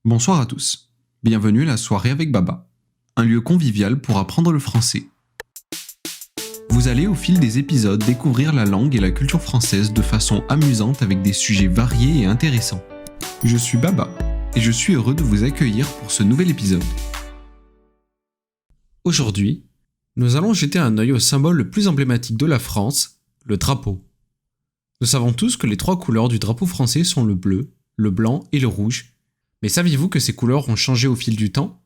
Bonsoir à tous, bienvenue à la soirée avec Baba, un lieu convivial pour apprendre le français. Vous allez au fil des épisodes découvrir la langue et la culture française de façon amusante avec des sujets variés et intéressants. Je suis Baba et je suis heureux de vous accueillir pour ce nouvel épisode. Aujourd'hui, nous allons jeter un œil au symbole le plus emblématique de la France, le drapeau. Nous savons tous que les trois couleurs du drapeau français sont le bleu, le blanc et le rouge. Mais saviez-vous que ces couleurs ont changé au fil du temps ?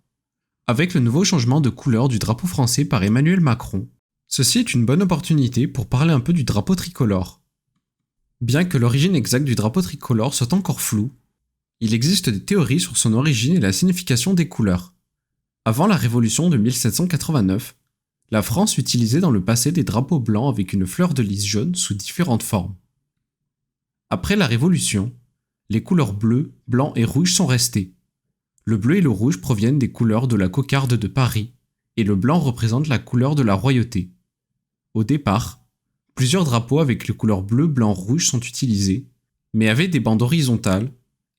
Avec le nouveau changement de couleur du drapeau français par Emmanuel Macron, ceci est une bonne opportunité pour parler un peu du drapeau tricolore. Bien que l'origine exacte du drapeau tricolore soit encore floue, il existe des théories sur son origine et la signification des couleurs. Avant la Révolution de 1789, la France utilisait dans le passé des drapeaux blancs avec une fleur de lys jaune sous différentes formes. Après la Révolution, les couleurs bleu, blanc et rouge sont restées. Le bleu et le rouge proviennent des couleurs de la cocarde de Paris, et le blanc représente la couleur de la royauté. Au départ, plusieurs drapeaux avec les couleurs bleu, blanc, rouge sont utilisés, mais avec des bandes horizontales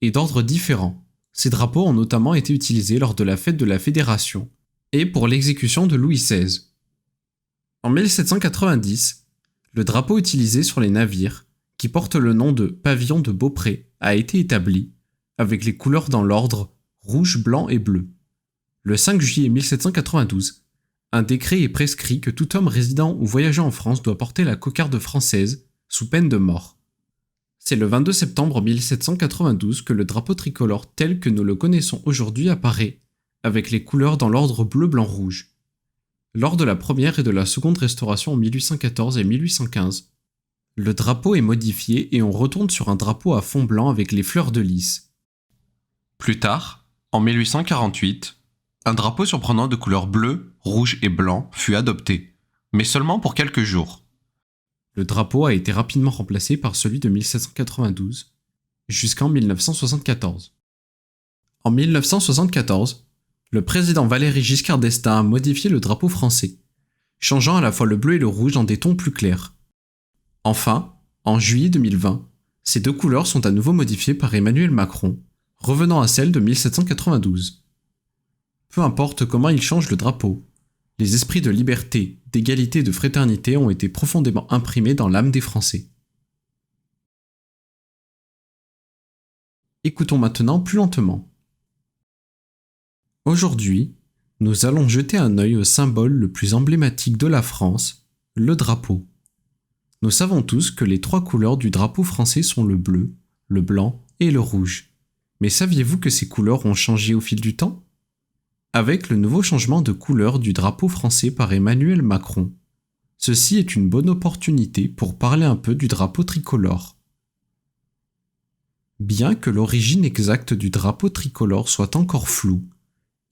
et d'ordres différents. Ces drapeaux ont notamment été utilisés lors de la fête de la Fédération et pour l'exécution de Louis XVI. En 1790, le drapeau utilisé sur les navires, qui porte le nom de pavillon de Beaupré, a été établi, avec les couleurs dans l'ordre rouge, blanc et bleu. Le 5 juillet 1792, un décret est prescrit que tout homme résidant ou voyageant en France doit porter la cocarde française, sous peine de mort. C'est le 22 septembre 1792 que le drapeau tricolore tel que nous le connaissons aujourd'hui apparaît, avec les couleurs dans l'ordre bleu, blanc, rouge. Lors de la première et de la seconde restauration en 1814 et 1815, le drapeau est modifié et on retourne sur un drapeau à fond blanc avec les fleurs de lys. Plus tard, en 1848, un drapeau surprenant de couleurs bleu, rouge et blanc fut adopté, mais seulement pour quelques jours. Le drapeau a été rapidement remplacé par celui de 1792, jusqu'en 1974. En 1974, le président Valéry Giscard d'Estaing a modifié le drapeau français, changeant à la fois le bleu et le rouge dans des tons plus clairs. Enfin, en juillet 2020, ces deux couleurs sont à nouveau modifiées par Emmanuel Macron, revenant à celles de 1792. Peu importe comment il change le drapeau, les esprits de liberté, d'égalité et de fraternité ont été profondément imprimés dans l'âme des Français. Écoutons maintenant plus lentement. Aujourd'hui, nous allons jeter un œil au symbole le plus emblématique de la France, le drapeau. Nous savons tous que les trois couleurs du drapeau français sont le bleu, le blanc et le rouge. Mais saviez-vous que ces couleurs ont changé au fil du temps ? Avec le nouveau changement de couleur du drapeau français par Emmanuel Macron, ceci est une bonne opportunité pour parler un peu du drapeau tricolore. Bien que l'origine exacte du drapeau tricolore soit encore floue,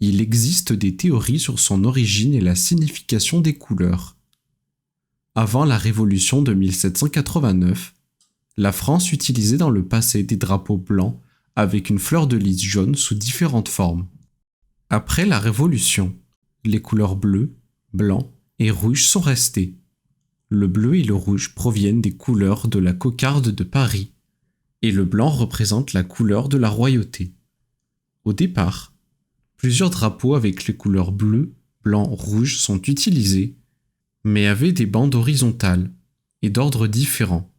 il existe des théories sur son origine et la signification des couleurs. Avant la Révolution de 1789, la France utilisait dans le passé des drapeaux blancs avec une fleur de lys jaune sous différentes formes. Après la Révolution, les couleurs bleu, blanc et rouge sont restées. Le bleu et le rouge proviennent des couleurs de la cocarde de Paris, et le blanc représente la couleur de la royauté. Au départ, plusieurs drapeaux avec les couleurs bleu, blanc, rouge sont utilisés, mais avaient des bandes horizontales et d'ordres différents.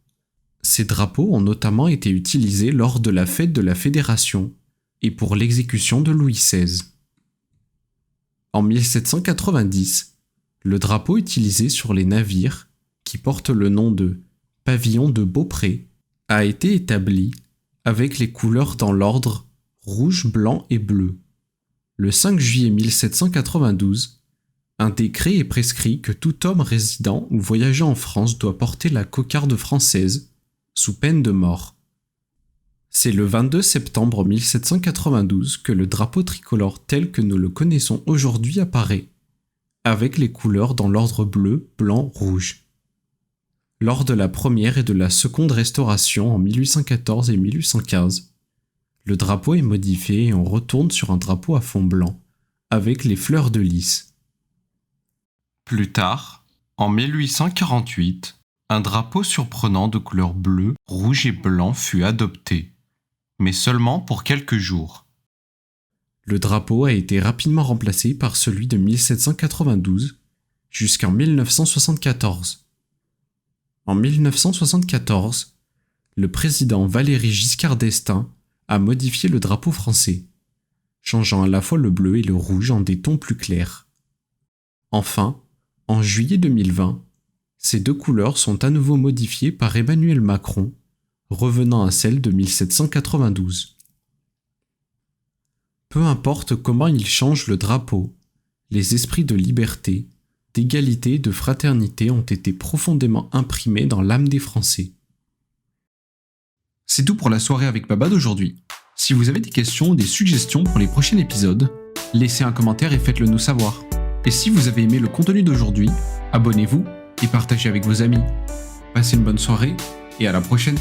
Ces drapeaux ont notamment été utilisés lors de la fête de la Fédération et pour l'exécution de Louis XVI. En 1790, le drapeau utilisé sur les navires, qui porte le nom de pavillon de Beaupré, a été établi avec les couleurs dans l'ordre rouge, blanc et bleu. Le 5 juillet 1792, un décret est prescrit que tout homme résidant ou voyageant en France doit porter la cocarde française, sous peine de mort. C'est le 22 septembre 1792 que le drapeau tricolore tel que nous le connaissons aujourd'hui apparaît, avec les couleurs dans l'ordre bleu, blanc, rouge. Lors de la première et de la seconde restauration en 1814 et 1815, le drapeau est modifié et on retourne sur un drapeau à fond blanc, avec les fleurs de lys. Plus tard, en 1848, un drapeau surprenant de couleur bleue, rouge et blanc fut adopté, mais seulement pour quelques jours. Le drapeau a été rapidement remplacé par celui de 1792 jusqu'en 1974. En 1974, le président Valéry Giscard d'Estaing a modifié le drapeau français, changeant à la fois le bleu et le rouge en des tons plus clairs. Enfin, en juillet 2020, ces deux couleurs sont à nouveau modifiées par Emmanuel Macron, revenant à celles de 1792. Peu importe comment il change le drapeau, les esprits de liberté, d'égalité et de fraternité ont été profondément imprimés dans l'âme des Français. C'est tout pour la soirée avec Baba d'aujourd'hui. Si vous avez des questions ou des suggestions pour les prochains épisodes, laissez un commentaire et faites-le nous savoir. Et si vous avez aimé le contenu d'aujourd'hui, abonnez-vous et partagez avec vos amis. Passez une bonne soirée et à la prochaine.